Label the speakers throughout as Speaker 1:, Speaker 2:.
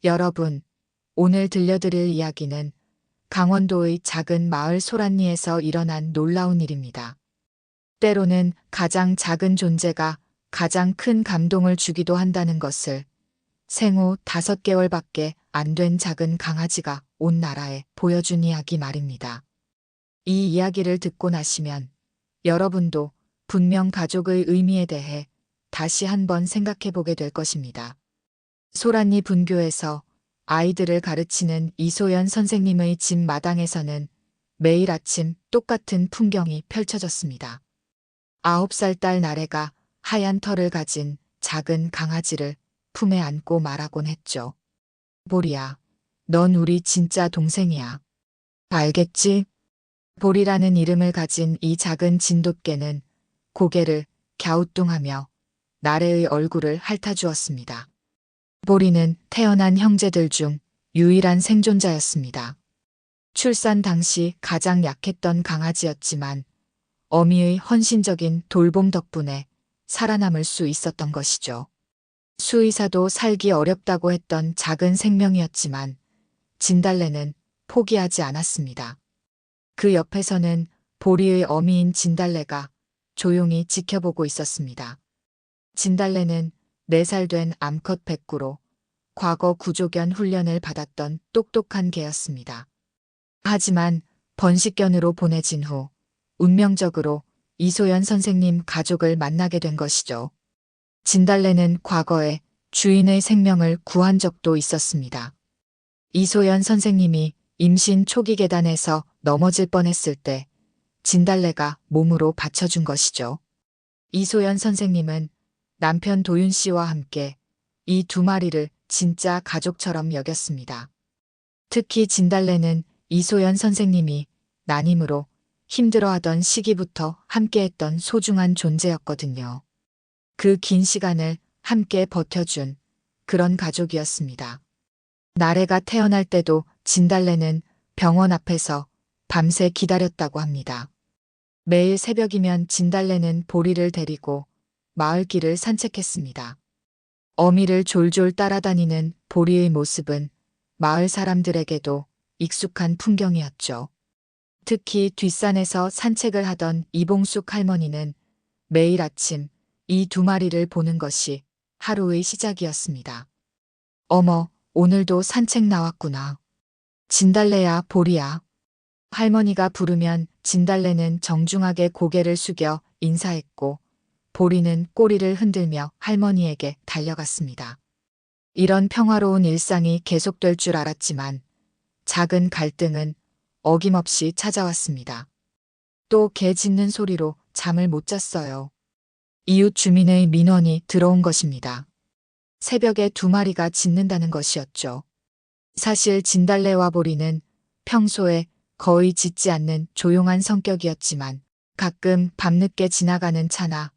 Speaker 1: 여러분, 오늘 들려드릴 이야기는 강원도의 작은 마을 소란리에서 일어난 놀라운 일입니다. 때로는 가장 작은 존재가 가장 큰 감동을 주기도 한다는 것을 생후 5개월밖에 안 된 작은 강아지가 온 나라에 보여준 이야기 말입니다. 이 이야기를 듣고 나시면 여러분도 분명 가족의 의미에 대해 다시 한번 생각해 보게 될 것입니다. 소란리 분교에서 아이들을 가르치는 이소연 선생님의 집 마당에서는 매일 아침 똑같은 풍경이 펼쳐졌습니다. 9살 딸 나래가 하얀 털을 가진 작은 강아지를 품에 안고 말하곤 했죠. 보리야, 넌 우리 진짜 동생이야. 알겠지? 보리라는 이름을 가진 이 작은 진돗개는 고개를 갸우뚱하며 나래의 얼굴을 핥아주었습니다. 보리는 태어난 형제들 중 유일한 생존자였습니다. 출산 당시 가장 약했던 강아지였지만 어미의 헌신적인 돌봄 덕분에 살아남을 수 있었던 것이죠. 수의사도 살기 어렵다고 했던 작은 생명이었지만 진달래는 포기하지 않았습니다. 그 옆에서는 보리의 어미인 진달래가 조용히 지켜보고 있었습니다. 진달래는 4살 된 암컷 백구로 과거 구조견 훈련을 받았던 똑똑한 개였습니다. 하지만 번식견으로 보내진 후 운명적으로 이소연 선생님 가족을 만나게 된 것이죠. 진달래는 과거에 주인의 생명을 구한 적도 있었습니다. 이소연 선생님이 임신 초기 계단에서 넘어질 뻔했을 때 진달래가 몸으로 받쳐준 것이죠. 이소연 선생님은 남편 도윤 씨와 함께 이 2마리를 진짜 가족처럼 여겼습니다. 특히 진달래는 이소연 선생님이 난임으로 힘들어하던 시기부터 함께했던 소중한 존재였거든요. 그 긴 시간을 함께 버텨준 그런 가족이었습니다. 나래가 태어날 때도 진달래는 병원 앞에서 밤새 기다렸다고 합니다. 매일 새벽이면 진달래는 보리를 데리고 마을길을 산책했습니다. 어미를 졸졸 따라다니는 보리의 모습은 마을 사람들에게도 익숙한 풍경이었죠. 특히 뒷산에서 산책을 하던 이봉숙 할머니는 매일 아침 이 2마리를 보는 것이 하루의 시작이었습니다. 어머, 오늘도 산책 나왔구나. 진달래야, 보리야. 할머니가 부르면 진달래는 정중하게 고개를 숙여 인사했고 보리는 꼬리를 흔들며 할머니에게 달려갔습니다. 이런 평화로운 일상이 계속될 줄 알았지만 작은 갈등은 어김없이 찾아왔습니다. 또 개 짖는 소리로 잠을 못 잤어요. 이웃 주민의 민원이 들어온 것입니다. 새벽에 2마리가 짖는다는 것이었죠. 사실 진달래와 보리는 평소에 거의 짖지 않는 조용한 성격이었지만 가끔 밤늦게 지나가는 차나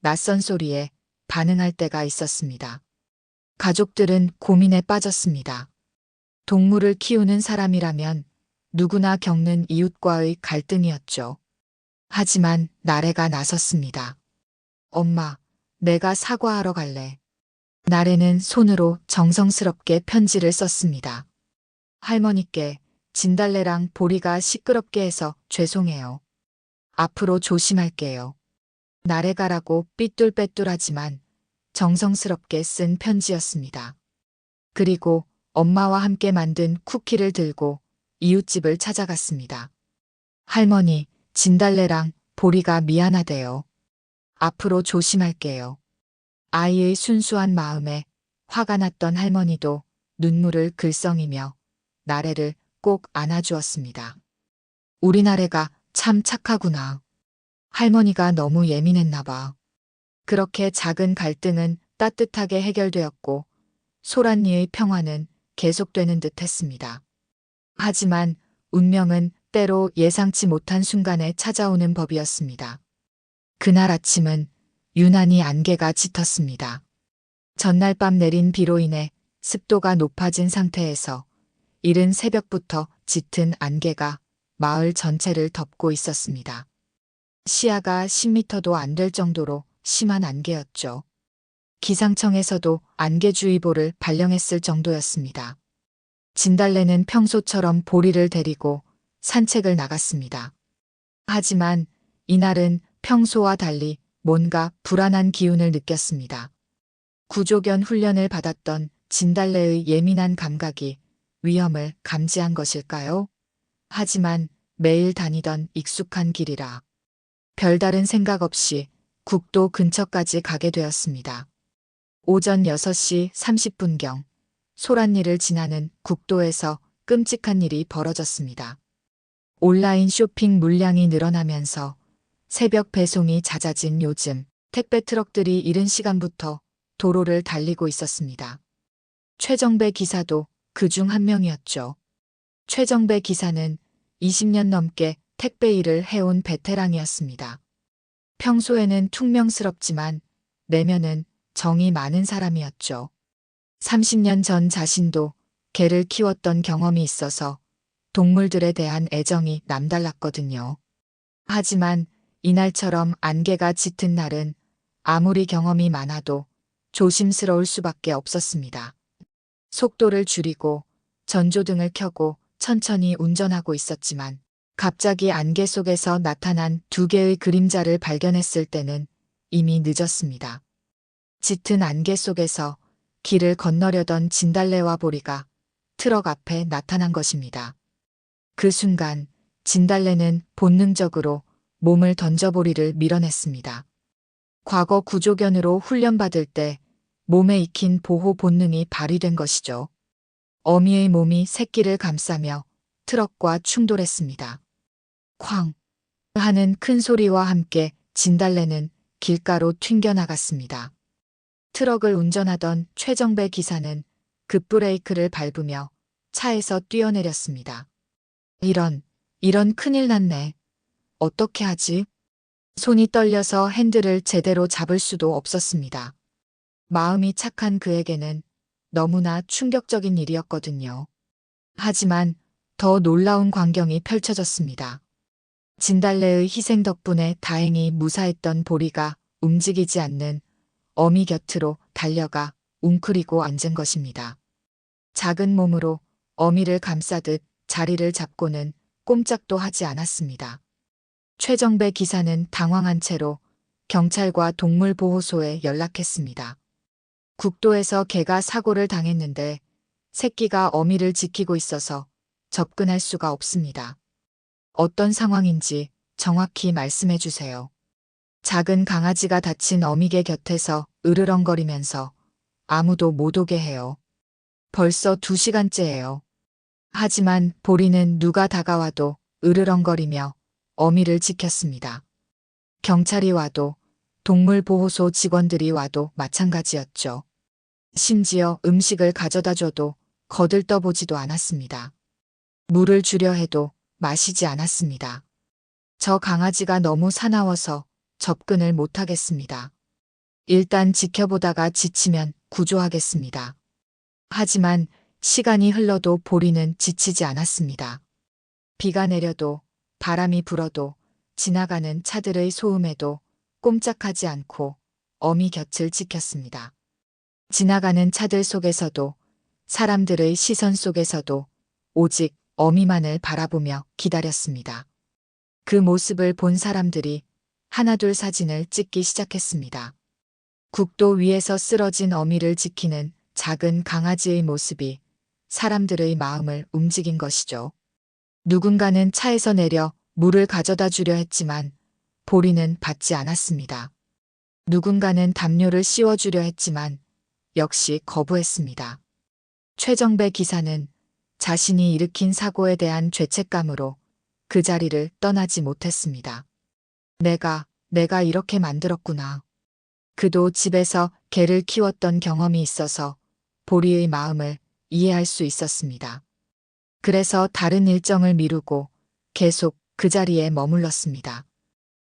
Speaker 1: 낯선 소리에 반응할 때가 있었습니다. 가족들은 고민에 빠졌습니다. 동물을 키우는 사람이라면 누구나 겪는 이웃과의 갈등이었죠. 하지만 나래가 나섰습니다. 엄마, 내가 사과하러 갈래. 나래는 손으로 정성스럽게 편지를 썼습니다. 할머니께 진달래랑 보리가 시끄럽게 해서 죄송해요. 앞으로 조심할게요. 나래가라고 삐뚤빼뚤하지만 정성스럽게 쓴 편지였습니다. 그리고 엄마와 함께 만든 쿠키를 들고 이웃집을 찾아갔습니다. 할머니, 진달래랑 보리가 미안하대요. 앞으로 조심할게요. 아이의 순수한 마음에 화가 났던 할머니도 눈물을 글썽이며 나래를 꼭 안아주었습니다. 우리 나래가 참 착하구나. 할머니가 너무 예민했나 봐. 그렇게 작은 갈등은 따뜻하게 해결되었고 소란리의 평화는 계속되는 듯 했습니다. 하지만 운명은 때로 예상치 못한 순간에 찾아오는 법이었습니다. 그날 아침은 유난히 안개가 짙었습니다. 전날 밤 내린 비로 인해 습도가 높아진 상태에서 이른 새벽부터 짙은 안개가 마을 전체를 덮고 있었습니다. 시야가 10m도 안 될 정도로 심한 안개였죠. 기상청에서도 안개주의보를 발령했을 정도였습니다. 진달래는 평소처럼 보리를 데리고 산책을 나갔습니다. 하지만 이날은 평소와 달리 뭔가 불안한 기운을 느꼈습니다. 구조견 훈련을 받았던 진달래의 예민한 감각이 위험을 감지한 것일까요? 하지만 매일 다니던 익숙한 길이라 별다른 생각 없이 국도 근처까지 가게 되었습니다. 오전 6시 30분경 소란리를 지나는 국도에서 끔찍한 일이 벌어졌습니다. 온라인 쇼핑 물량이 늘어나면서 새벽 배송이 잦아진 요즘 택배 트럭들이 이른 시간부터 도로를 달리고 있었습니다. 최정배 기사도 그중 한 명이었죠. 최정배 기사는 20년 넘게 택배 일을 해온 베테랑이었습니다. 평소에는 퉁명스럽지만 내면은 정이 많은 사람이었죠. 30년 전 자신도 개를 키웠던 경험이 있어서 동물들에 대한 애정이 남달랐거든요. 하지만 이날처럼 안개가 짙은 날은 아무리 경험이 많아도 조심스러울 수밖에 없었습니다. 속도를 줄이고 전조등을 켜고 천천히 운전하고 있었지만 갑자기 안개 속에서 나타난 두 개의 그림자를 발견했을 때는 이미 늦었습니다. 짙은 안개 속에서 길을 건너려던 진달래와 보리가 트럭 앞에 나타난 것입니다. 그 순간 진달래는 본능적으로 몸을 던져 보리를 밀어냈습니다. 과거 구조견으로 훈련받을 때 몸에 익힌 보호 본능이 발휘된 것이죠. 어미의 몸이 새끼를 감싸며 트럭과 충돌했습니다. 쾅 하는 큰 소리와 함께 진달래는 길가로 튕겨나갔습니다. 트럭을 운전하던 최정배 기사는 급브레이크를 밟으며 차에서 뛰어내렸습니다. 이런 큰일 났네. 어떻게 하지? 손이 떨려서 핸들을 제대로 잡을 수도 없었습니다. 마음이 착한 그에게는 너무나 충격적인 일이었거든요. 하지만 더 놀라운 광경이 펼쳐졌습니다. 진달래의 희생 덕분에 다행히 무사했던 보리가 움직이지 않는 어미 곁으로 달려가 웅크리고 앉은 것입니다. 작은 몸으로 어미를 감싸듯 자리를 잡고는 꼼짝도 하지 않았습니다. 최정배 기사는 당황한 채로 경찰과 동물보호소에 연락했습니다. 국도에서 개가 사고를 당했는데 새끼가 어미를 지키고 있어서 접근할 수가 없습니다. 어떤 상황인지 정확히 말씀해 주세요. 작은 강아지가 다친 어미개 곁에서 으르렁거리면서 아무도 못 오게 해요. 벌써 2시간째예요. 하지만 보리는 누가 다가와도 으르렁거리며 어미를 지켰습니다. 경찰이 와도 동물보호소 직원들이 와도 마찬가지였죠. 심지어 음식을 가져다 줘도 거들떠보지도 않았습니다. 물을 주려 해도 마시지 않았습니다. 저 강아지가 너무 사나워서 접근을 못하겠습니다. 일단 지켜보다가 지치면 구조하겠습니다. 하지만 시간이 흘러도 보리는 지치지 않았습니다. 비가 내려도 바람이 불어도 지나가는 차들의 소음에도 꼼짝하지 않고 어미 곁을 지켰습니다. 지나가는 차들 속에서도 사람들의 시선 속에서도 오직 어미만을 바라보며 기다렸습니다. 그 모습을 본 사람들이 하나둘 사진을 찍기 시작했습니다. 국도 위에서 쓰러진 어미를 지키는 작은 강아지의 모습이 사람들의 마음을 움직인 것이죠. 누군가는 차에서 내려 물을 가져다 주려 했지만 보리는 받지 않았습니다. 누군가는 담요를 씌워주려 했지만 역시 거부했습니다. 최정배 기사는 자신이 일으킨 사고에 대한 죄책감으로 그 자리를 떠나지 못했습니다. 내가 이렇게 만들었구나. 그도 집에서 개를 키웠던 경험이 있어서 보리의 마음을 이해할 수 있었습니다. 그래서 다른 일정을 미루고 계속 그 자리에 머물렀습니다.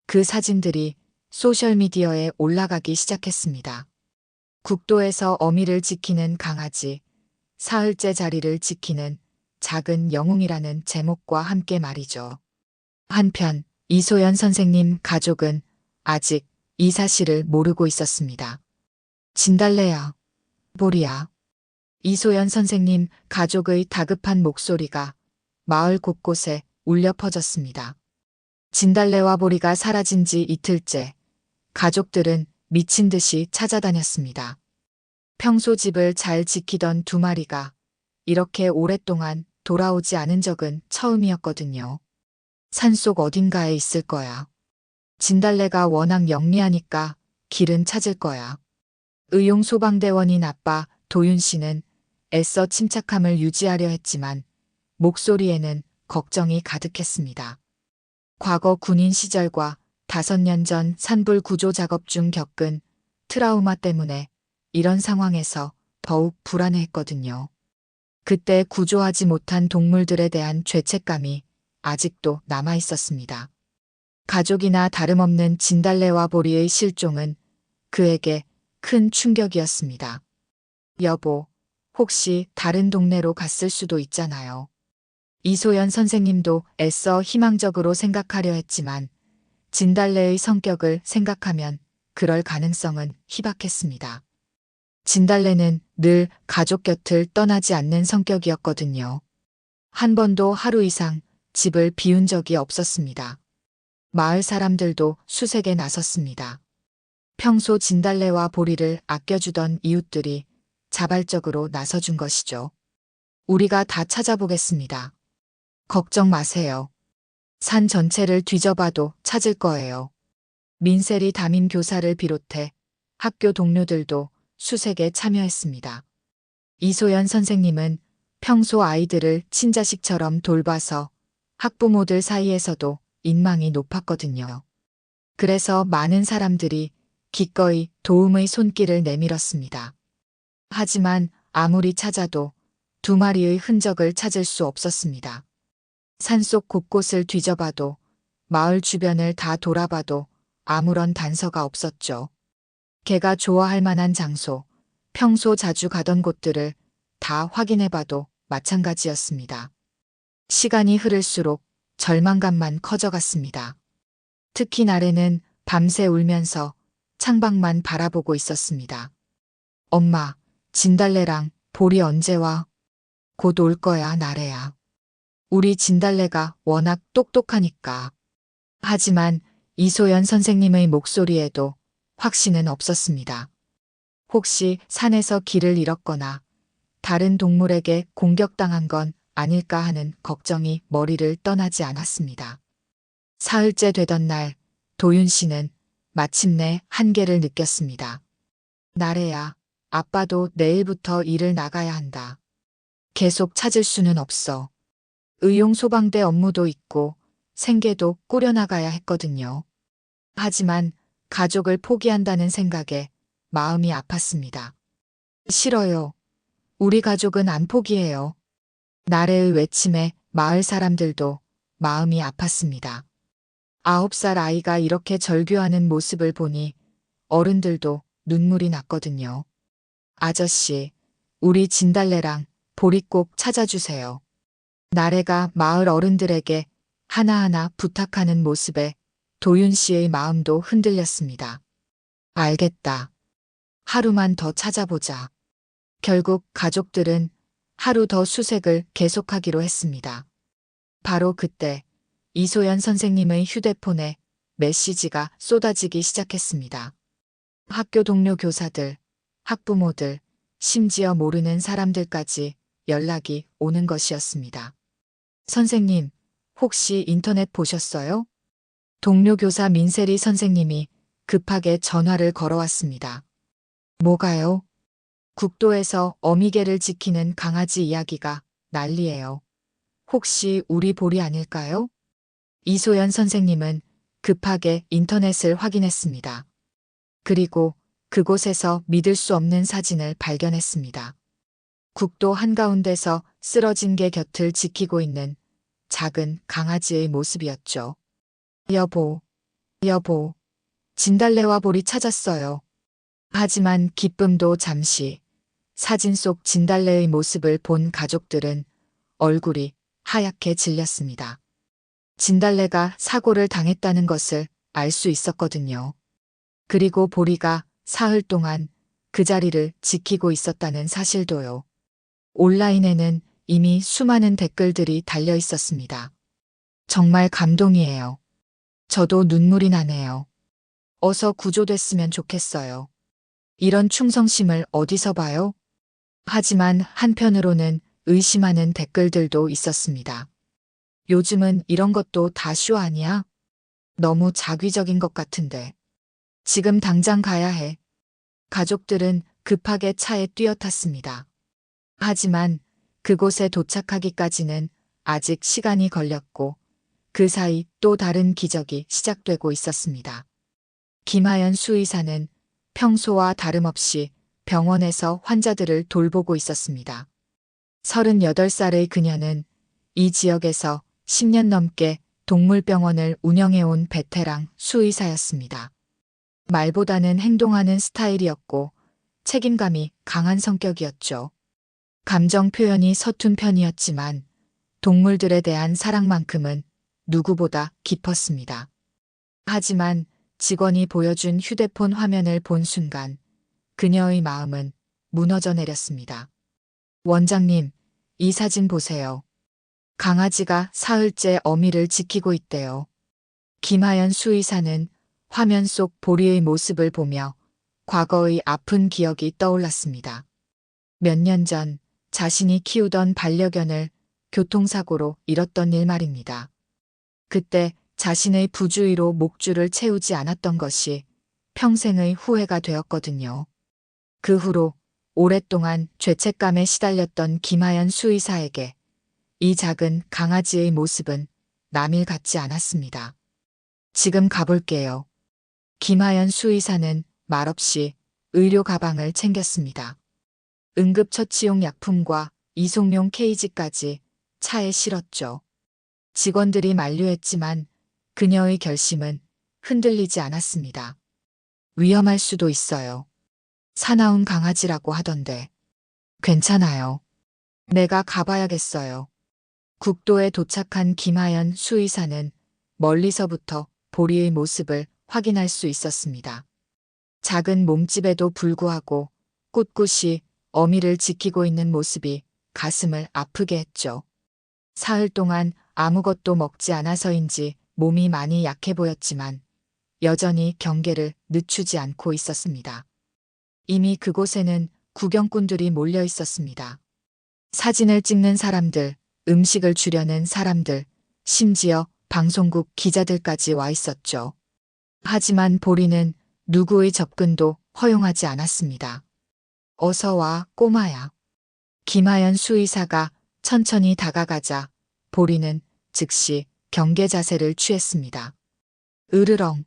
Speaker 1: 그 사진들이 소셜미디어에 올라가기 시작했습니다. 국도에서 어미를 지키는 강아지, 사흘째 자리를 지키는 작은 영웅이라는 제목과 함께 말이죠. 한편 이소연 선생님 가족은 아직 이 사실을 모르고 있었습니다. 진달래야, 보리야. 이소연 선생님 가족의 다급한 목소리가 마을 곳곳에 울려 퍼졌습니다. 진달래와 보리가 사라진 지 이틀째, 가족들은 미친 듯이 찾아다녔습니다. 평소 집을 잘 지키던 두 마리가 이렇게 오랫동안 돌아오지 않은 적은 처음이었거든요. 산속 어딘가에 있을 거야. 진달래가 워낙 영리하니까 길은 찾을 거야. 의용 소방대원인 아빠 도윤 씨는 애써 침착함을 유지하려 했지만 목소리에는 걱정이 가득했습니다. 과거 군인 시절과 5년 전 산불 구조 작업 중 겪은 트라우마 때문에 이런 상황에서 더욱 불안해했거든요. 그때 구조하지 못한 동물들에 대한 죄책감이 아직도 남아 있었습니다. 가족이나 다름없는 진달래와 보리의 실종은 그에게 큰 충격이었습니다. 여보, 혹시 다른 동네로 갔을 수도 있잖아요. 이소연 선생님도 애써 희망적으로 생각하려 했지만 진달래의 성격을 생각하면 그럴 가능성은 희박했습니다. 진달래는 늘 가족 곁을 떠나지 않는 성격이었거든요. 한 번도 하루 이상 집을 비운 적이 없었습니다. 마을 사람들도 수색에 나섰습니다. 평소 진달래와 보리를 아껴주던 이웃들이 자발적으로 나서준 것이죠. 우리가 다 찾아보겠습니다. 걱정 마세요. 산 전체를 뒤져봐도 찾을 거예요. 민셀이 담임 교사를 비롯해 학교 동료들도 수색에 참여했습니다. 이소연 선생님은 평소 아이들을 친자식처럼 돌봐서 학부모들 사이에서도 인망이 높았거든요. 그래서 많은 사람들이 기꺼이 도움의 손길을 내밀었습니다. 하지만 아무리 찾아도 두 마리의 흔적을 찾을 수 없었습니다. 산속 곳곳을 뒤져봐도 마을 주변을 다 돌아봐도 아무런 단서가 없었죠. 개가 좋아할 만한 장소, 평소 자주 가던 곳들을 다 확인해봐도 마찬가지였습니다. 시간이 흐를수록 절망감만 커져갔습니다. 특히 날에는 밤새 울면서 창밖만 바라보고 있었습니다. 엄마, 진달래랑 보리 언제 와? 곧 올 거야, 나래야. 우리 진달래가 워낙 똑똑하니까. 하지만 이소연 선생님의 목소리에도 확신은 없었습니다. 혹시 산에서 길을 잃었거나 다른 동물에게 공격당한 건 아닐까 하는 걱정이 머리를 떠나지 않았습니다. 사흘째 되던 날, 도윤 씨는 마침내 한계를 느꼈습니다. 나래야, 아빠도 내일부터 일을 나가야 한다. 계속 찾을 수는 없어. 의용 소방대 업무도 있고 생계도 꾸려나가야 했거든요. 하지만 가족을 포기한다는 생각에 마음이 아팠습니다. 싫어요. 우리 가족은 안 포기해요. 나래의 외침에 마을 사람들도 마음이 아팠습니다. 9살 아이가 이렇게 절규하는 모습을 보니 어른들도 눈물이 났거든요. 아저씨, 우리 진달래랑 보리 꼭 찾아주세요. 나래가 마을 어른들에게 하나하나 부탁하는 모습에 도윤 씨의 마음도 흔들렸습니다. 알겠다. 하루만 더 찾아보자. 결국 가족들은 하루 더 수색을 계속하기로 했습니다. 바로 그때 이소연 선생님의 휴대폰에 메시지가 쏟아지기 시작했습니다. 학교 동료 교사들, 학부모들, 심지어 모르는 사람들까지 연락이 오는 것이었습니다. 선생님, 혹시 인터넷 보셨어요? 동료 교사 민세리 선생님이 급하게 전화를 걸어왔습니다. 뭐가요? 국도에서 어미개를 지키는 강아지 이야기가 난리예요. 혹시 우리 보리 아닐까요? 이소연 선생님은 급하게 인터넷을 확인했습니다. 그리고 그곳에서 믿을 수 없는 사진을 발견했습니다. 국도 한가운데서 쓰러진 개 곁을 지키고 있는 작은 강아지의 모습이었죠. 여보, 여보, 진달래와 보리 찾았어요. 하지만 기쁨도 잠시, 사진 속 진달래의 모습을 본 가족들은 얼굴이 하얗게 질렸습니다. 진달래가 사고를 당했다는 것을 알 수 있었거든요. 그리고 보리가 사흘 동안 그 자리를 지키고 있었다는 사실도요. 온라인에는 이미 수많은 댓글들이 달려 있었습니다. 정말 감동이에요. 저도 눈물이 나네요. 어서 구조됐으면 좋겠어요. 이런 충성심을 어디서 봐요? 하지만 한편으로는 의심하는 댓글들도 있었습니다. 요즘은 이런 것도 다 쇼 아니야? 너무 자기적인 것 같은데. 지금 당장 가야 해. 가족들은 급하게 차에 뛰어탔습니다. 하지만 그곳에 도착하기까지는 아직 시간이 걸렸고 그 사이 또 다른 기적이 시작되고 있었습니다. 김하연 수의사는 평소와 다름없이 병원에서 환자들을 돌보고 있었습니다. 38살의 그녀는 이 지역에서 10년 넘게 동물병원을 운영해온 베테랑 수의사였습니다. 말보다는 행동하는 스타일이었고 책임감이 강한 성격이었죠. 감정 표현이 서툰 편이었지만 동물들에 대한 사랑만큼은 누구보다 깊었습니다. 하지만 직원이 보여준 휴대폰 화면을 본 순간 그녀의 마음은 무너져 내렸습니다. 원장님, 이 사진 보세요. 강아지가 사흘째 어미를 지키고 있대요. 김하연 수의사는 화면 속 보리의 모습을 보며 과거의 아픈 기억이 떠올랐습니다. 몇 년 전 자신이 키우던 반려견을 교통사고로 잃었던 일 말입니다. 그때 자신의 부주의로 목줄을 채우지 않았던 것이 평생의 후회가 되었거든요. 그 후로 오랫동안 죄책감에 시달렸던 김하연 수의사에게 이 작은 강아지의 모습은 남일 같지 않았습니다. 지금 가볼게요. 김하연 수의사는 말없이 의료 가방을 챙겼습니다. 응급처치용 약품과 이송용 케이지까지 차에 실었죠. 직원들이 만류했지만 그녀의 결심은 흔들리지 않았습니다. 위험할 수도 있어요. 사나운 강아지라고 하던데. 괜찮아요. 내가 가봐야겠어요. 국도에 도착한 김하연 수의사는 멀리서부터 보리의 모습을 확인할 수 있었습니다. 작은 몸집에도 불구하고 꿋꿋이 어미를 지키고 있는 모습이 가슴을 아프게 했죠. 사흘 동안 아무것도 먹지 않아서인지 몸이 많이 약해 보였지만 여전히 경계를 늦추지 않고 있었습니다. 이미 그곳에는 구경꾼들이 몰려 있었습니다. 사진을 찍는 사람들, 음식을 주려는 사람들, 심지어 방송국 기자들까지 와 있었죠. 하지만 보리는 누구의 접근도 허용하지 않았습니다. 어서 와, 꼬마야. 김하연 수의사가 천천히 다가가자 보리는 즉시 경계 자세를 취했습니다. 으르렁.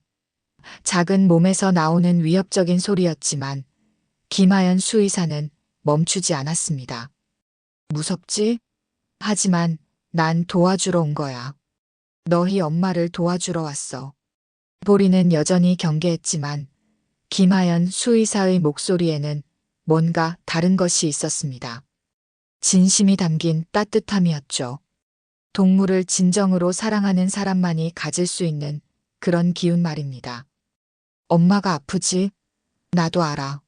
Speaker 1: 작은 몸에서 나오는 위협적인 소리였지만 김하연 수의사는 멈추지 않았습니다. 무섭지? 하지만 난 도와주러 온 거야. 너희 엄마를 도와주러 왔어. 보리는 여전히 경계했지만 김하연 수의사의 목소리에는 뭔가 다른 것이 있었습니다. 진심이 담긴 따뜻함이었죠. 동물을 진정으로 사랑하는 사람만이 가질 수 있는 그런 기운 말입니다. 엄마가 아프지? 나도 알아.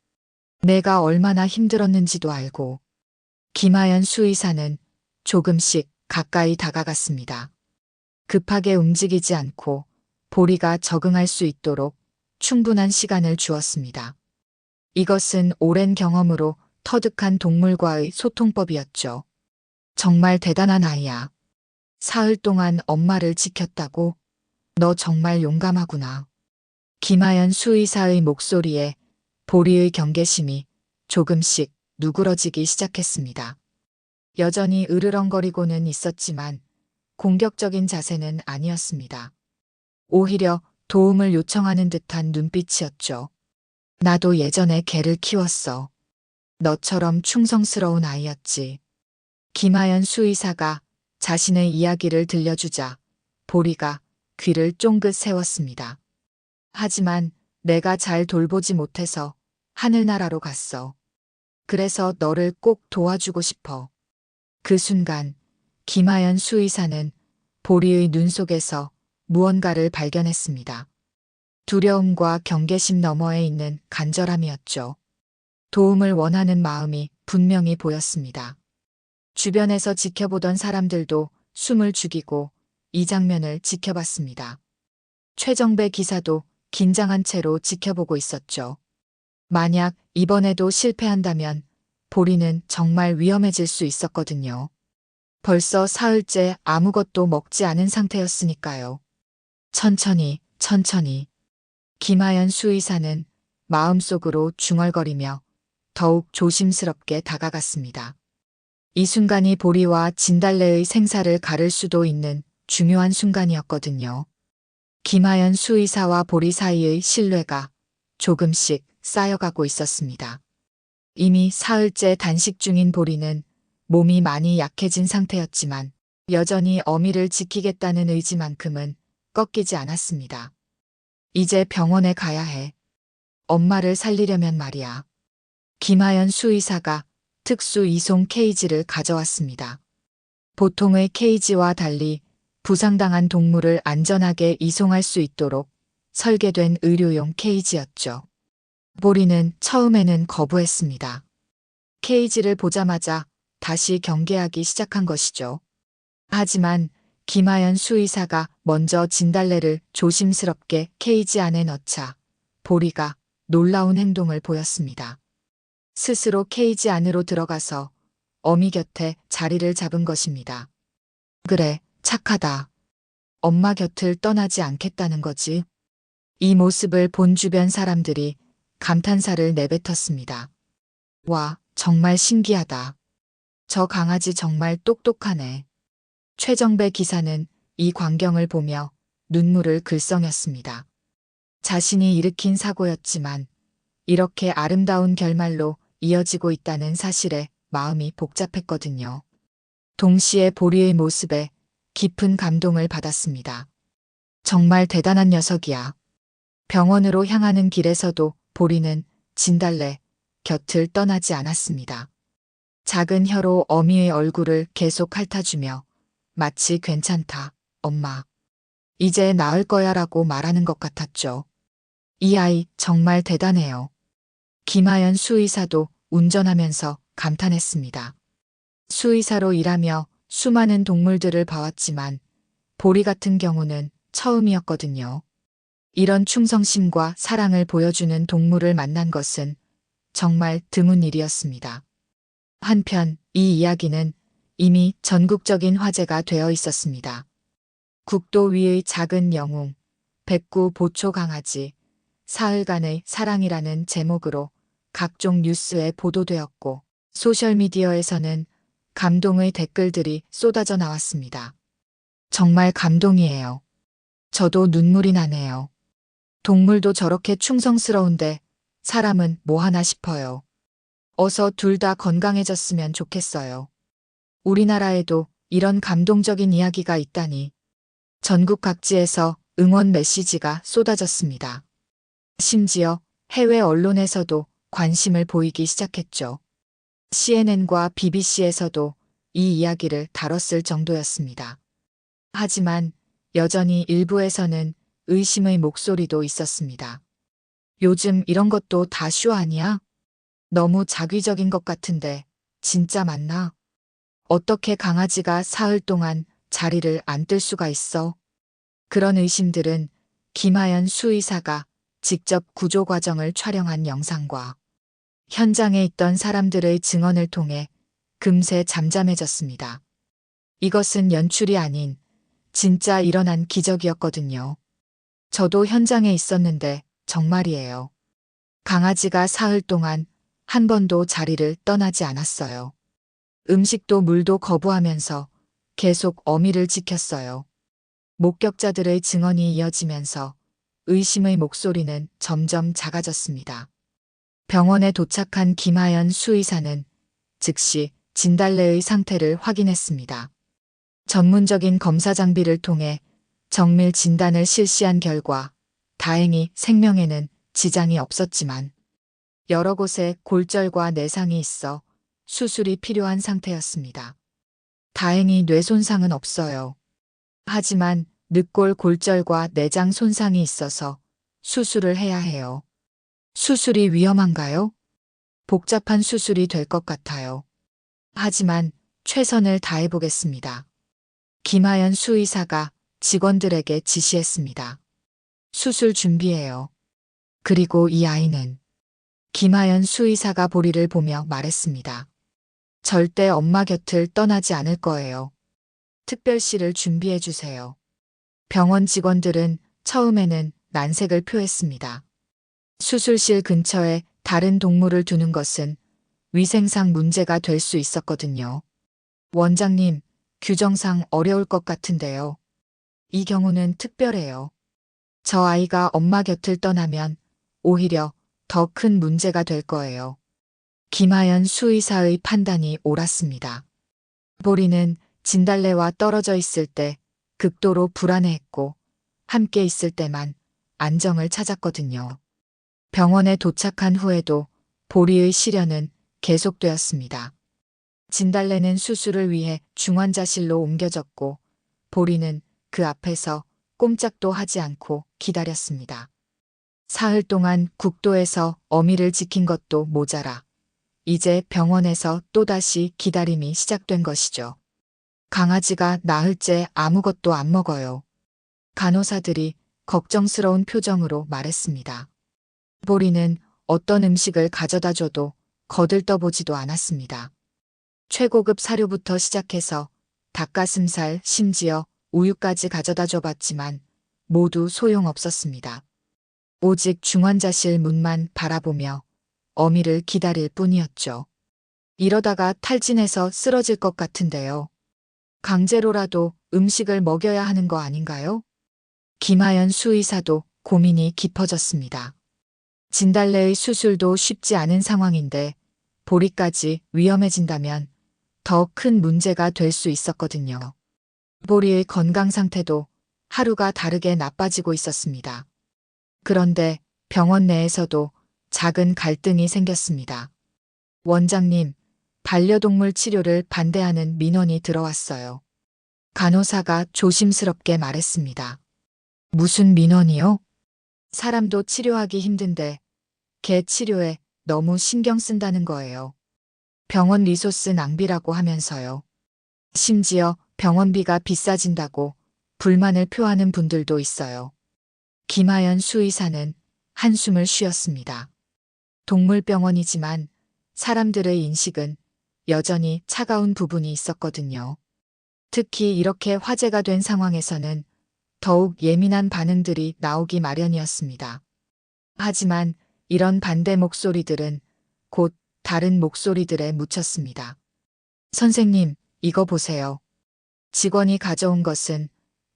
Speaker 1: 내가 얼마나 힘들었는지도 알고. 김하연 수의사는 조금씩 가까이 다가갔습니다. 급하게 움직이지 않고 보리가 적응할 수 있도록 충분한 시간을 주었습니다. 이것은 오랜 경험으로 터득한 동물과의 소통법이었죠. 정말 대단한 아이야. 사흘 동안 엄마를 지켰다고? 너 정말 용감하구나. 김하연 수의사의 목소리에 보리의 경계심이 조금씩 누그러지기 시작했습니다. 여전히 으르렁거리고는 있었지만 공격적인 자세는 아니었습니다. 오히려 도움을 요청하는 듯한 눈빛이었죠. 나도 예전에 개를 키웠어. 너처럼 충성스러운 아이였지. 김하연 수의사가 자신의 이야기를 들려주자 보리가 귀를 쫑긋 세웠습니다. 하지만 내가 잘 돌보지 못해서 하늘나라로 갔어. 그래서 너를 꼭 도와주고 싶어. 그 순간 김하연 수의사는 보리의 눈 속에서 무언가를 발견했습니다. 두려움과 경계심 너머에 있는 간절함이었죠. 도움을 원하는 마음이 분명히 보였습니다. 주변에서 지켜보던 사람들도 숨을 죽이고 이 장면을 지켜봤습니다. 최정배 기사도 긴장한 채로 지켜보고 있었죠. 만약 이번에도 실패한다면 보리는 정말 위험해질 수 있었거든요. 벌써 사흘째 아무것도 먹지 않은 상태였으니까요. 천천히. 김하연 수의사는 마음속으로 중얼거리며 더욱 조심스럽게 다가갔습니다. 이 순간이 보리와 진달래의 생사를 가를 수도 있는 중요한 순간이었거든요. 김하연 수의사와 보리 사이의 신뢰가 조금씩 쌓여가고 있었습니다. 이미 사흘째 단식 중인 보리는 몸이 많이 약해진 상태였지만 여전히 어미를 지키겠다는 의지만큼은 꺾이지 않았습니다. 이제 병원에 가야 해. 엄마를 살리려면 말이야. 김하연 수의사가 특수 이송 케이지를 가져왔습니다. 보통의 케이지와 달리 부상당한 동물을 안전하게 이송할 수 있도록 설계된 의료용 케이지였죠. 보리는 처음에는 거부했습니다. 케이지를 보자마자 다시 경계하기 시작한 것이죠. 하지만 김하연 수의사가 먼저 진달래를 조심스럽게 케이지 안에 넣자 보리가 놀라운 행동을 보였습니다. 스스로 케이지 안으로 들어가서 어미 곁에 자리를 잡은 것입니다. 그래, 착하다. 엄마 곁을 떠나지 않겠다는 거지. 이 모습을 본 주변 사람들이 감탄사를 내뱉었습니다. 와, 정말 신기하다. 저 강아지 정말 똑똑하네. 최정배 기사는 이 광경을 보며 눈물을 글썽였습니다. 자신이 일으킨 사고였지만 이렇게 아름다운 결말로 이어지고 있다는 사실에 마음이 복잡했거든요. 동시에 보리의 모습에 깊은 감동을 받았습니다. 정말 대단한 녀석이야. 병원으로 향하는 길에서도 보리는 진달래 곁을 떠나지 않았습니다. 작은 혀로 어미의 얼굴을 계속 핥아주며 마치 괜찮다, 엄마. 이제 나을 거야 라고 말하는 것 같았죠. 이 아이 정말 대단해요. 김하연 수의사도 운전하면서 감탄했습니다. 수의사로 일하며 수많은 동물들을 봐왔지만 보리 같은 경우는 처음이었거든요. 이런 충성심과 사랑을 보여주는 동물을 만난 것은 정말 드문 일이었습니다. 한편 이 이야기는 이미 전국적인 화제가 되어 있었습니다. 국도 위의 작은 영웅, 백구 보초 강아지, 사흘간의 사랑이라는 제목으로 각종 뉴스에 보도되었고 소셜미디어에서는 감동의 댓글들이 쏟아져 나왔습니다. 정말 감동이에요. 저도 눈물이 나네요. 동물도 저렇게 충성스러운데 사람은 뭐 하나 싶어요. 어서 둘 다 건강해졌으면 좋겠어요. 우리나라에도 이런 감동적인 이야기가 있다니. 전국 각지에서 응원 메시지가 쏟아졌습니다. 심지어 해외 언론에서도 관심을 보이기 시작했죠. CNN과 BBC에서도 이 이야기를 다뤘을 정도였습니다. 하지만 여전히 일부에서는 의심의 목소리도 있었습니다. 요즘 이런 것도 다 쇼 아니야? 너무 자기적인 것 같은데 진짜 맞나? 어떻게 강아지가 사흘 동안 자리를 안 뜰 수가 있어? 그런 의심들은 김하연 수의사가 직접 구조 과정을 촬영한 영상과 현장에 있던 사람들의 증언을 통해 금세 잠잠해졌습니다. 이것은 연출이 아닌 진짜 일어난 기적이었거든요. 저도 현장에 있었는데 정말이에요. 강아지가 사흘 동안 한 번도 자리를 떠나지 않았어요. 음식도 물도 거부하면서 계속 어미를 지켰어요. 목격자들의 증언이 이어지면서 의심의 목소리는 점점 작아졌습니다. 병원에 도착한 김하연 수의사는 즉시 진달래의 상태를 확인했습니다. 전문적인 검사 장비를 통해 정밀 진단을 실시한 결과 다행히 생명에는 지장이 없었지만 여러 곳에 골절과 내상이 있어 수술이 필요한 상태였습니다. 다행히 뇌 손상은 없어요. 하지만 늑골 골절과 내장 손상이 있어서 수술을 해야 해요. 수술이 위험한가요? 복잡한 수술이 될 것 같아요. 하지만 최선을 다해보겠습니다. 김하연 수의사가 직원들에게 지시했습니다. 수술 준비해요. 그리고 이 아이는 김하연 수의사가 보리를 보며 말했습니다. 절대 엄마 곁을 떠나지 않을 거예요. 특별실을 준비해 주세요. 병원 직원들은 처음에는 난색을 표했습니다. 수술실 근처에 다른 동물을 두는 것은 위생상 문제가 될 수 있었거든요. 원장님, 규정상 어려울 것 같은데요. 이 경우는 특별해요. 저 아이가 엄마 곁을 떠나면 오히려 더 큰 문제가 될 거예요. 김하연 수의사의 판단이 옳았습니다. 보리는 진달래와 떨어져 있을 때 극도로 불안해했고 함께 있을 때만 안정을 찾았거든요. 병원에 도착한 후에도 보리의 시련은 계속되었습니다. 진달래는 수술을 위해 중환자실로 옮겨졌고 보리는 그 앞에서 꼼짝도 하지 않고 기다렸습니다. 사흘 동안 국도에서 어미를 지킨 것도 모자라 이제 병원에서 또다시 기다림이 시작된 것이죠. 강아지가 나흘째 아무것도 안 먹어요. 간호사들이 걱정스러운 표정으로 말했습니다. 보리는 어떤 음식을 가져다 줘도 거들떠보지도 않았습니다. 최고급 사료부터 시작해서 닭가슴살, 심지어 우유까지 가져다 줘봤지만 모두 소용없었습니다. 오직 중환자실 문만 바라보며 어미를 기다릴 뿐이었죠. 이러다가 탈진해서 쓰러질 것 같은데요. 강제로라도 음식을 먹여야 하는 거 아닌가요? 김하연 수의사도 고민이 깊어졌습니다. 진달래의 수술도 쉽지 않은 상황인데 보리까지 위험해진다면 더 큰 문제가 될 수 있었거든요. 보리의 건강 상태도 하루가 다르게 나빠지고 있었습니다. 그런데 병원 내에서도 작은 갈등이 생겼습니다. 원장님, 반려동물 치료를 반대하는 민원이 들어왔어요. 간호사가 조심스럽게 말했습니다. 무슨 민원이요? 사람도 치료하기 힘든데 개 치료에 너무 신경 쓴다는 거예요. 병원 리소스 낭비라고 하면서요. 심지어 병원비가 비싸진다고 불만을 표하는 분들도 있어요. 김하연 수의사는 한숨을 쉬었습니다. 동물병원이지만 사람들의 인식은 여전히 차가운 부분이 있었거든요. 특히 이렇게 화제가 된 상황에서는 더욱 예민한 반응들이 나오기 마련이었습니다. 하지만 이런 반대 목소리들은 곧 다른 목소리들에 묻혔습니다. 선생님, 이거 보세요. 직원이 가져온 것은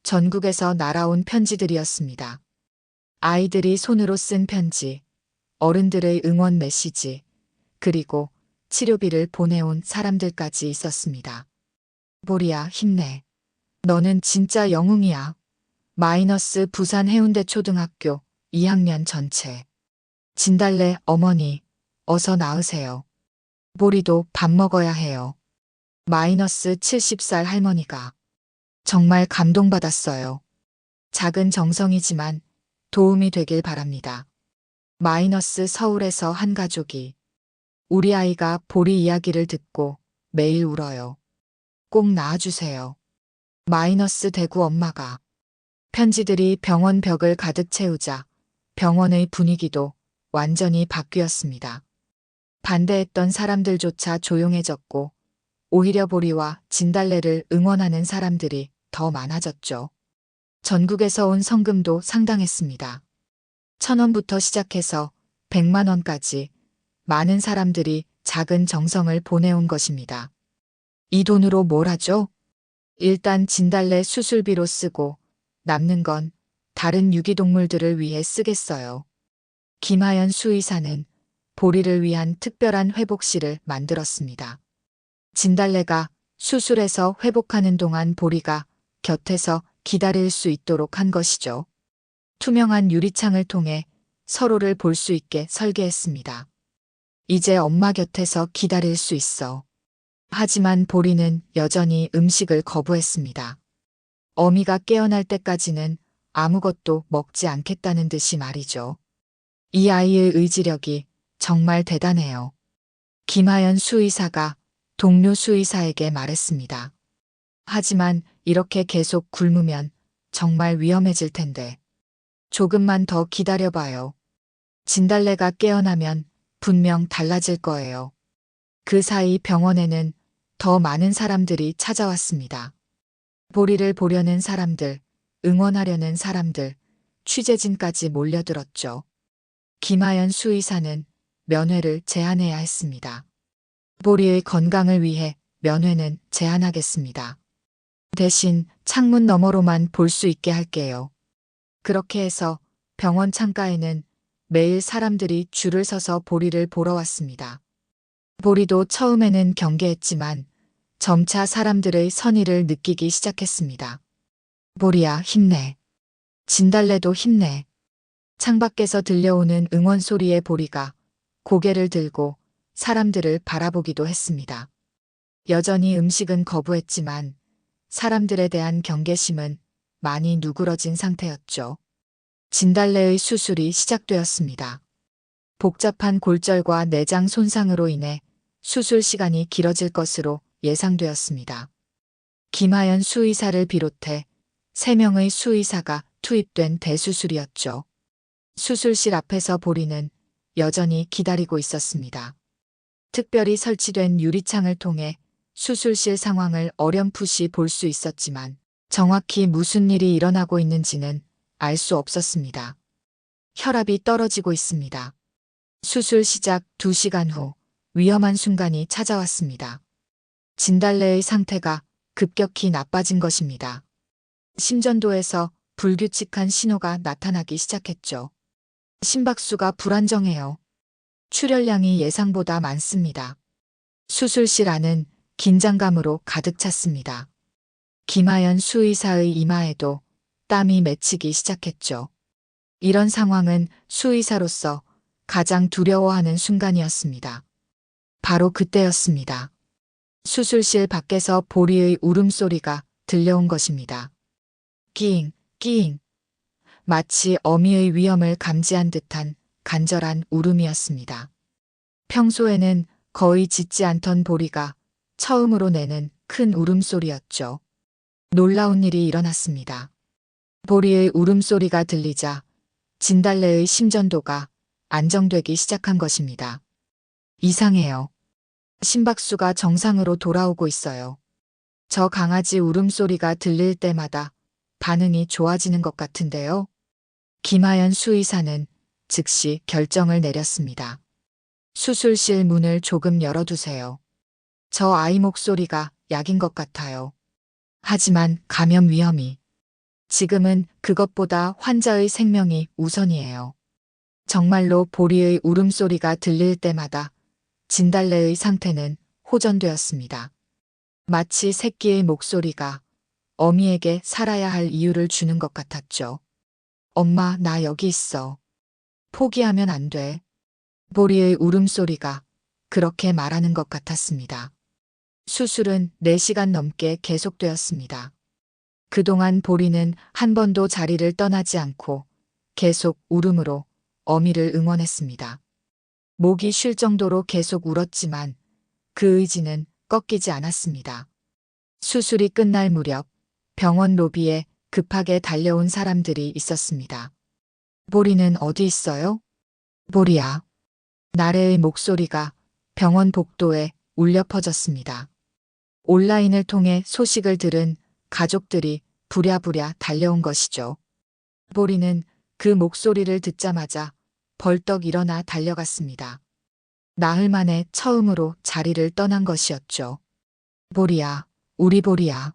Speaker 1: 전국에서 날아온 편지들이었습니다. 아이들이 손으로 쓴 편지, 어른들의 응원 메시지, 그리고 치료비를 보내온 사람들까지 있었습니다. 보리야, 힘내. 너는 진짜 영웅이야. 마이너스 부산 해운대 초등학교 2학년 전체. 진달래 어머니, 어서 나으세요. 보리도 밥 먹어야 해요. 마이너스 70살 할머니가. 정말 감동받았어요. 작은 정성이지만 도움이 되길 바랍니다. 마이너스 서울에서 한 가족이. 우리 아이가 보리 이야기를 듣고 매일 울어요. 꼭 나아주세요. 마이너스 대구 엄마가. 편지들이 병원 벽을 가득 채우자 병원의 분위기도 완전히 바뀌었습니다. 반대했던 사람들조차 조용해졌고 오히려 보리와 진달래를 응원하는 사람들이 더 많아졌죠. 전국에서 온 성금도 상당했습니다. 1,000원부터 시작해서 100만 원까지 많은 사람들이 작은 정성을 보내온 것입니다. 이 돈으로 뭘 하죠? 일단 진달래 수술비로 쓰고 남는 건 다른 유기동물들을 위해 쓰겠어요. 김하연 수의사는 보리를 위한 특별한 회복실을 만들었습니다. 진달래가 수술해서 회복하는 동안 보리가 곁에서 기다릴 수 있도록 한 것이죠. 투명한 유리창을 통해 서로를 볼 수 있게 설계했습니다. 이제 엄마 곁에서 기다릴 수 있어. 하지만 보리는 여전히 음식을 거부했습니다. 어미가 깨어날 때까지는 아무것도 먹지 않겠다는 듯이 말이죠. 이 아이의 의지력이 정말 대단해요. 김하연 수의사가 동료 수의사에게 말했습니다. 하지만 이렇게 계속 굶으면 정말 위험해질 텐데. 조금만 더 기다려봐요. 진달래가 깨어나면 분명 달라질 거예요. 그 사이 병원에는 더 많은 사람들이 찾아왔습니다. 보리를 보려는 사람들, 응원하려는 사람들, 취재진까지 몰려들었죠. 김하연 수의사는 면회를 제안해야 했습니다. 보리의 건강을 위해 면회는 제한하겠습니다. 대신 창문 너머로만 볼 수 있게 할게요. 그렇게 해서 병원 창가에는 매일 사람들이 줄을 서서 보리를 보러 왔습니다. 보리도 처음에는 경계했지만 점차 사람들의 선의를 느끼기 시작했습니다. 보리야, 힘내. 진달래도 힘내. 창밖에서 들려오는 응원 소리에 보리가 고개를 들고 사람들을 바라보기도 했습니다. 여전히 음식은 거부했지만 사람들에 대한 경계심은 많이 누그러진 상태였죠. 진달래의 수술이 시작되었습니다. 복잡한 골절과 내장 손상으로 인해 수술 시간이 길어질 것으로 예상되었습니다. 김하연 수의사를 비롯해 3명의 수의사가 투입된 대수술이었죠. 수술실 앞에서 보리는 여전히 기다리고 있었습니다. 특별히 설치된 유리창을 통해 수술실 상황을 어렴풋이 볼 수 있었지만 정확히 무슨 일이 일어나고 있는지는 알 수 없었습니다. 혈압이 떨어지고 있습니다. 수술 시작 2시간 후 위험한 순간이 찾아왔습니다. 진달래의 상태가 급격히 나빠진 것입니다. 심전도에서 불규칙한 신호가 나타나기 시작했죠. 심박수가 불안정해요. 출혈량이 예상보다 많습니다. 수술실 안은 긴장감으로 가득 찼습니다. 김하연 수의사의 이마에도 땀이 맺히기 시작했죠. 이런 상황은 수의사로서 가장 두려워하는 순간이었습니다. 바로 그때였습니다. 수술실 밖에서 보리의 울음소리가 들려온 것입니다. 끼잉, 끼잉. 마치 어미의 위험을 감지한 듯한 간절한 울음이었습니다. 평소에는 거의 짖지 않던 보리가 처음으로 내는 큰 울음소리였죠. 놀라운 일이 일어났습니다. 보리의 울음소리가 들리자 진달래의 심전도가 안정되기 시작한 것입니다. 이상해요. 심박수가 정상으로 돌아오고 있어요. 저 강아지 울음소리가 들릴 때마다 반응이 좋아지는 것 같은데요. 김하연 수의사는 즉시 결정을 내렸습니다. 수술실 문을 조금 열어두세요. 저 아이 목소리가 약인 것 같아요. 하지만 감염 위험이. 지금은 그것보다 환자의 생명이 우선이에요. 정말로 보리의 울음소리가 들릴 때마다 진달래의 상태는 호전되었습니다. 마치 새끼의 목소리가 어미에게 살아야 할 이유를 주는 것 같았죠. 엄마, 나 여기 있어. 포기하면 안 돼. 보리의 울음소리가 그렇게 말하는 것 같았습니다. 수술은 4시간 넘게 계속되었습니다. 그동안 보리는 한 번도 자리를 떠나지 않고 계속 울음으로 어미를 응원했습니다. 목이 쉴 정도로 계속 울었지만 그 의지는 꺾이지 않았습니다. 수술이 끝날 무렵 병원 로비에 급하게 달려온 사람들이 있었습니다. 보리는 어디 있어요? 보리야. 나래의 목소리가 병원 복도에 울려 퍼졌습니다. 온라인을 통해 소식을 들은 가족들이 부랴부랴 달려온 것이죠. 보리는 그 목소리를 듣자마자 벌떡 일어나 달려갔습니다. 나흘 만에 처음으로 자리를 떠난 것이었죠. 보리야, 우리 보리야.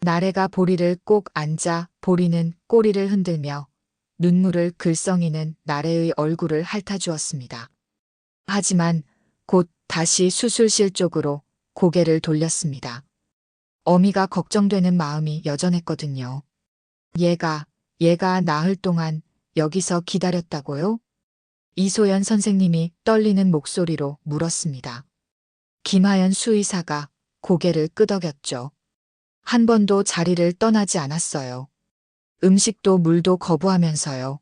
Speaker 1: 나래가 보리를 꼭 안자 보리는 꼬리를 흔들며 눈물을 글썽이는 나래의 얼굴을 핥아주었습니다. 하지만 곧 다시 수술실 쪽으로 고개를 돌렸습니다. 어미가 걱정되는 마음이 여전했거든요. 얘가 나흘 동안 여기서 기다렸다고요? 이소연 선생님이 떨리는 목소리로 물었습니다. 김하연 수의사가 고개를 끄덕였죠. 한 번도 자리를 떠나지 않았어요. 음식도 물도 거부하면서요.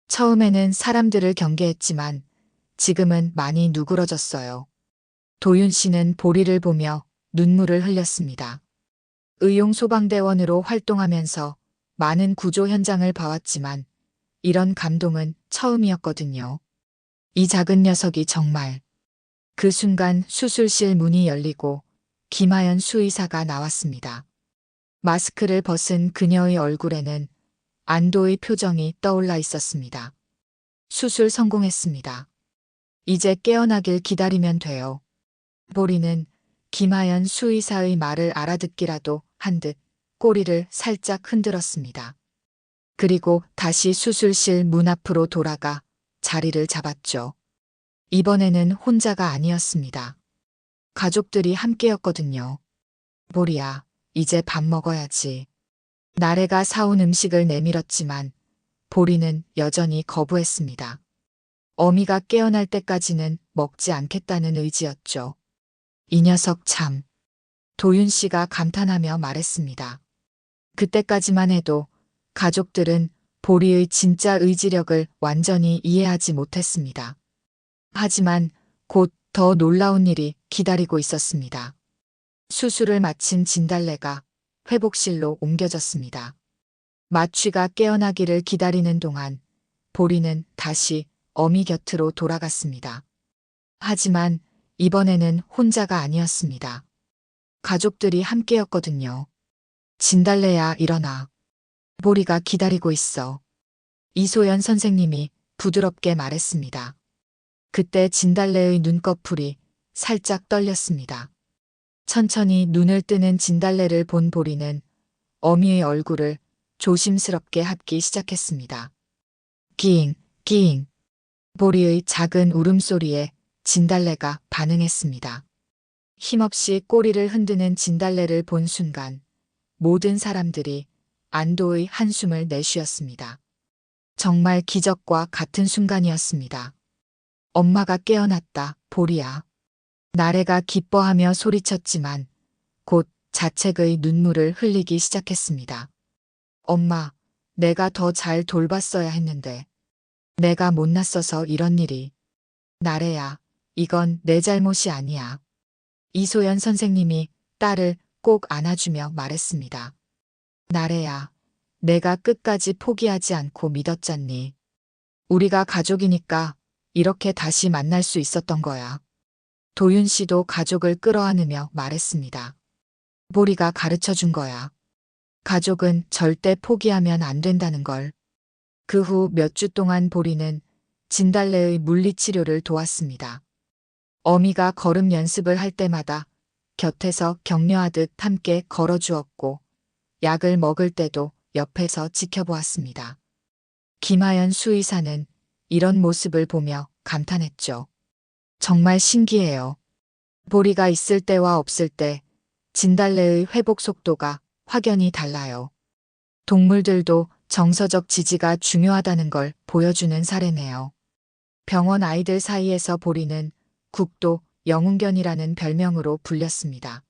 Speaker 1: 처음에는 사람들을 경계했지만 지금은 많이 누그러졌어요. 도윤 씨는 보리를 보며 눈물을 흘렸습니다. 의용소방대원으로 활동하면서 많은 구조 현장을 봐왔지만 이런 감동은 처음이었거든요. 이 작은 녀석이 정말. 그 순간 수술실 문이 열리고 김하연 수의사가 나왔습니다. 마스크를 벗은 그녀의 얼굴에는 안도의 표정이 떠올라 있었습니다. 수술 성공했습니다. 이제 깨어나길 기다리면 돼요. 보리는 김하연 수의사의 말을 알아듣기라도 한 듯 꼬리를 살짝 흔들었습니다. 그리고 다시 수술실 문 앞으로 돌아가 자리를 잡았죠. 이번에는 혼자가 아니었습니다. 가족들이 함께였거든요. 보리야, 이제 밥 먹어야지. 나래가 사온 음식을 내밀었지만 보리는 여전히 거부했습니다. 어미가 깨어날 때까지는 먹지 않겠다는 의지였죠. 이 녀석 참. 도윤 씨가 감탄하며 말했습니다. 그때까지만 해도 가족들은 보리의 진짜 의지력을 완전히 이해하지 못했습니다. 하지만 곧 더 놀라운 일이 기다리고 있었습니다. 수술을 마친 진달래가 회복실로 옮겨졌습니다. 마취가 깨어나기를 기다리는 동안 보리는 다시 어미 곁으로 돌아갔습니다. 하지만 이번에는 혼자가 아니었습니다. 가족들이 함께였거든요. 진달래야, 일어나. 보리가 기다리고 있어. 이소연 선생님이 부드럽게 말했습니다. 그때 진달래의 눈꺼풀이 살짝 떨렸습니다. 천천히 눈을 뜨는 진달래를 본 보리는 어미의 얼굴을 조심스럽게 핥기 시작했습니다. 끼잉, 끼잉. 보리의 작은 울음소리에 진달래가 반응했습니다. 힘없이 꼬리를 흔드는 진달래를 본 순간 모든 사람들이 안도의 한숨을 내쉬었습니다. 정말 기적과 같은 순간이었습니다. 엄마가 깨어났다, 보리야. 나래가 기뻐하며 소리쳤지만 곧 자책의 눈물을 흘리기 시작했습니다. 엄마, 내가 더 잘 돌봤어야 했는데. 내가 못났어서 이런 일이. 나래야, 이건 내 잘못이 아니야. 이소연 선생님이 딸을 꼭 안아주며 말했습니다. 나래야, 내가 끝까지 포기하지 않고 믿었잖니. 우리가 가족이니까 이렇게 다시 만날 수 있었던 거야. 도윤 씨도 가족을 끌어안으며 말했습니다. 보리가 가르쳐 준 거야. 가족은 절대 포기하면 안 된다는 걸. 그 후 몇 주 동안 보리는 진달래의 물리치료를 도왔습니다. 어미가 걸음 연습을 할 때마다 곁에서 격려하듯 함께 걸어주었고 약을 먹을 때도 옆에서 지켜보았습니다. 김하연 수의사는 이런 모습을 보며 감탄했죠. 정말 신기해요. 보리가 있을 때와 없을 때 진달래의 회복 속도가 확연히 달라요. 동물들도 정서적 지지가 중요하다는 걸 보여주는 사례네요. 병원 아이들 사이에서 보리는 국도 영웅견이라는 별명으로 불렸습니다.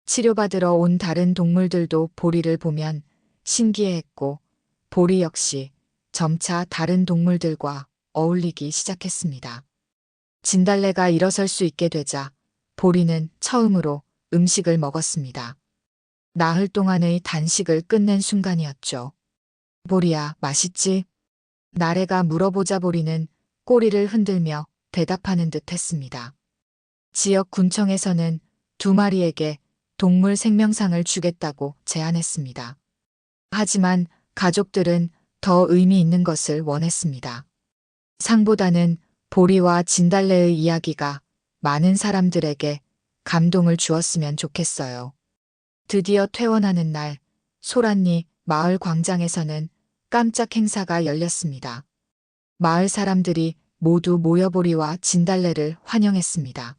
Speaker 1: 치료받으러 온 다른 동물들도 보리를 보면 신기해했고 보리 역시 점차 다른 동물들과 어울리기 시작했습니다. 진달래가 일어설 수 있게 되자 보리는 처음으로 음식을 먹었습니다. 나흘 동안의 단식을 끝낸 순간이었죠. 보리야, 맛있지? 나래가 물어보자 보리는 꼬리를 흔들며 대답하는 듯 했습니다. 지역 군청에서는 2마리에게 동물 생명상을 주겠다고 제안했습니다. 하지만 가족들은 더 의미 있는 것을 원했습니다. 상보다는 보리와 진달래의 이야기가 많은 사람들에게 감동을 주었으면 좋겠어요. 드디어 퇴원하는 날, 소란리 마을 광장에서는 깜짝 행사가 열렸습니다. 마을 사람들이 모두 모여 보리와 진달래를 환영했습니다.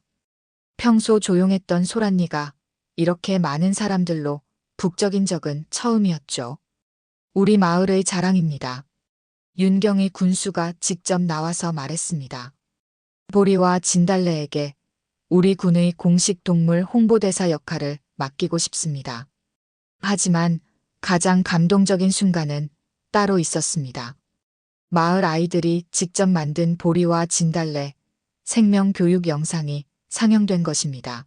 Speaker 1: 평소 조용했던 소란리가 이렇게 많은 사람들로 북적인 적은 처음이었죠. 우리 마을의 자랑입니다. 윤경희 군수가 직접 나와서 말했습니다. 보리와 진달래에게 우리 군의 공식 동물 홍보대사 역할을 맡기고 싶습니다. 하지만 가장 감동적인 순간은 따로 있었습니다. 마을 아이들이 직접 만든 보리와 진달래 생명 교육 영상이 상영된 것입니다.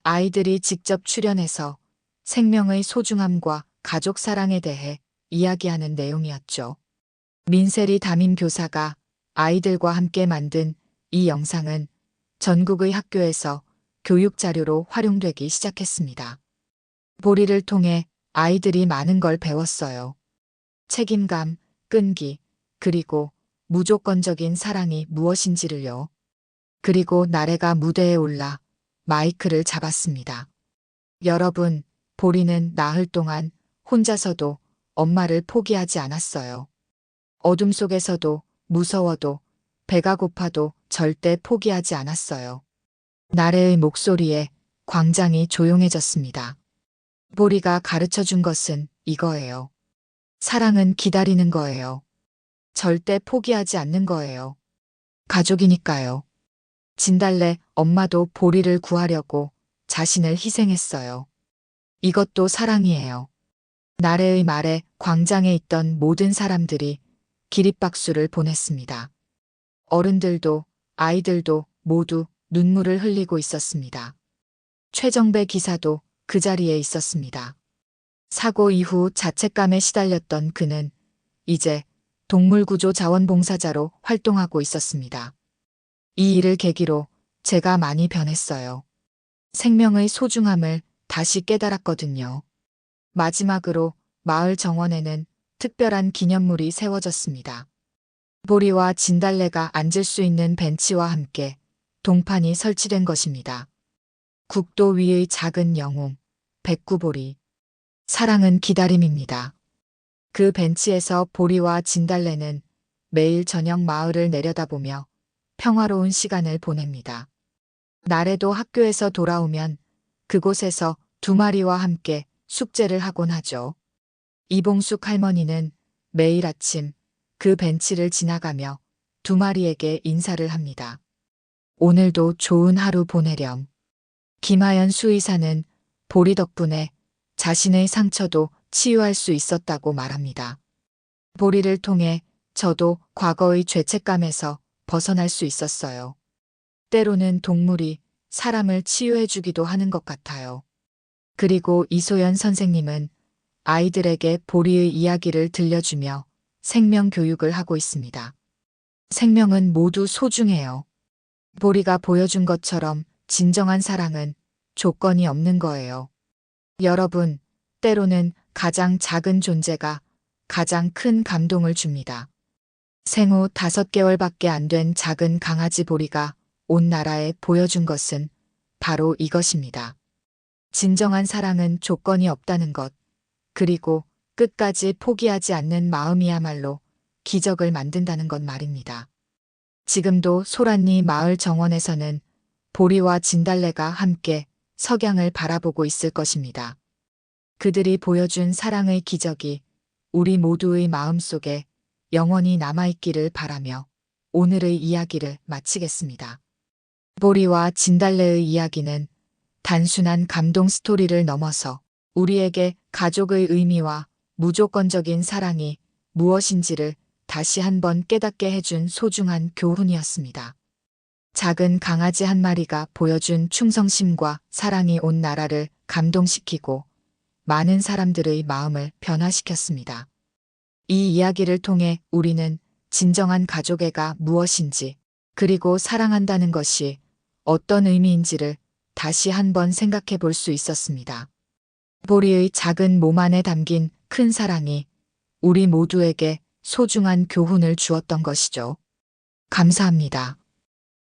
Speaker 1: 아이들이 직접 출연해서 생명의 소중함과 가족 사랑에 대해 이야기하는 내용이었죠. 민세리 담임교사가 아이들과 함께 만든 이 영상은 전국의 학교에서 교육 자료로 활용되기 시작했습니다. 보리를 통해 아이들이 많은 걸 배웠어요. 책임감, 끈기, 그리고 무조건적인 사랑이 무엇인지를요. 그리고 나래가 무대에 올라 마이크를 잡았습니다. 여러분, 보리는 나흘 동안 혼자서도 엄마를 포기하지 않았어요. 어둠 속에서도 무서워도 배가 고파도 절대 포기하지 않았어요. 나래의 목소리에 광장이 조용해졌습니다. 보리가 가르쳐 준 것은 이거예요. 사랑은 기다리는 거예요. 절대 포기하지 않는 거예요. 가족이니까요. 진달래 엄마도 보리를 구하려고 자신을 희생했어요. 이것도 사랑이에요. 나래의 말에 광장에 있던 모든 사람들이 기립박수를 보냈습니다. 어른들도 아이들도 모두 눈물을 흘리고 있었습니다. 최정배 기사도 그 자리에 있었습니다. 사고 이후 자책감에 시달렸던 그는 이제 동물구조 자원봉사자로 활동하고 있었습니다. 이 일을 계기로 제가 많이 변했어요. 생명의 소중함을 다시 깨달았거든요. 마지막으로 마을 정원에는 특별한 기념물이 세워졌습니다. 보리와 진달래가 앉을 수 있는 벤치와 함께 동판이 설치된 것입니다. 국도 위의 작은 영웅, 백구보리. 사랑은 기다림입니다. 그 벤치에서 보리와 진달래는 매일 저녁 마을을 내려다보며 평화로운 시간을 보냅니다. 나래도 학교에서 돌아오면 그곳에서 두 마리와 함께 숙제를 하곤 하죠. 이봉숙 할머니는 매일 아침 그 벤치를 지나가며 두 마리에게 인사를 합니다. 오늘도 좋은 하루 보내렴. 김하연 수의사는 보리 덕분에 자신의 상처도 치유할 수 있었다고 말합니다. 보리를 통해 저도 과거의 죄책감에서 벗어날 수 있었어요. 때로는 동물이 사람을 치유해주기도 하는 것 같아요. 그리고 이소연 선생님은 아이들에게 보리의 이야기를 들려주며 생명 교육을 하고 있습니다. 생명은 모두 소중해요. 보리가 보여준 것처럼 진정한 사랑은 조건이 없는 거예요. 여러분, 때로는 가장 작은 존재가 가장 큰 감동을 줍니다. 생후 5개월밖에 안 된 작은 강아지 보리가 온 나라에 보여준 것은 바로 이것입니다. 진정한 사랑은 조건이 없다는 것, 그리고 끝까지 포기하지 않는 마음이야말로 기적을 만든다는 것 말입니다. 지금도 소란리 마을 정원에서는 보리와 진달래가 함께 석양을 바라보고 있을 것입니다. 그들이 보여준 사랑의 기적이 우리 모두의 마음속에 영원히 남아있기를 바라며 오늘의 이야기를 마치겠습니다. 보리와 진달래의 이야기는 단순한 감동 스토리를 넘어서 우리에게 가족의 의미와 무조건적인 사랑이 무엇인지를 다시 한번 깨닫게 해준 소중한 교훈이었습니다. 작은 강아지 한 마리가 보여준 충성심과 사랑이 온 나라를 감동시키고 많은 사람들의 마음을 변화시켰습니다. 이 이야기를 통해 우리는 진정한 가족애가 무엇인지, 그리고 사랑한다는 것이 어떤 의미인지를 다시 한번 생각해 볼 수 있었습니다. 보리의 작은 몸 안에 담긴 큰 사랑이 우리 모두에게 소중한 교훈을 주었던 것이죠. 감사합니다.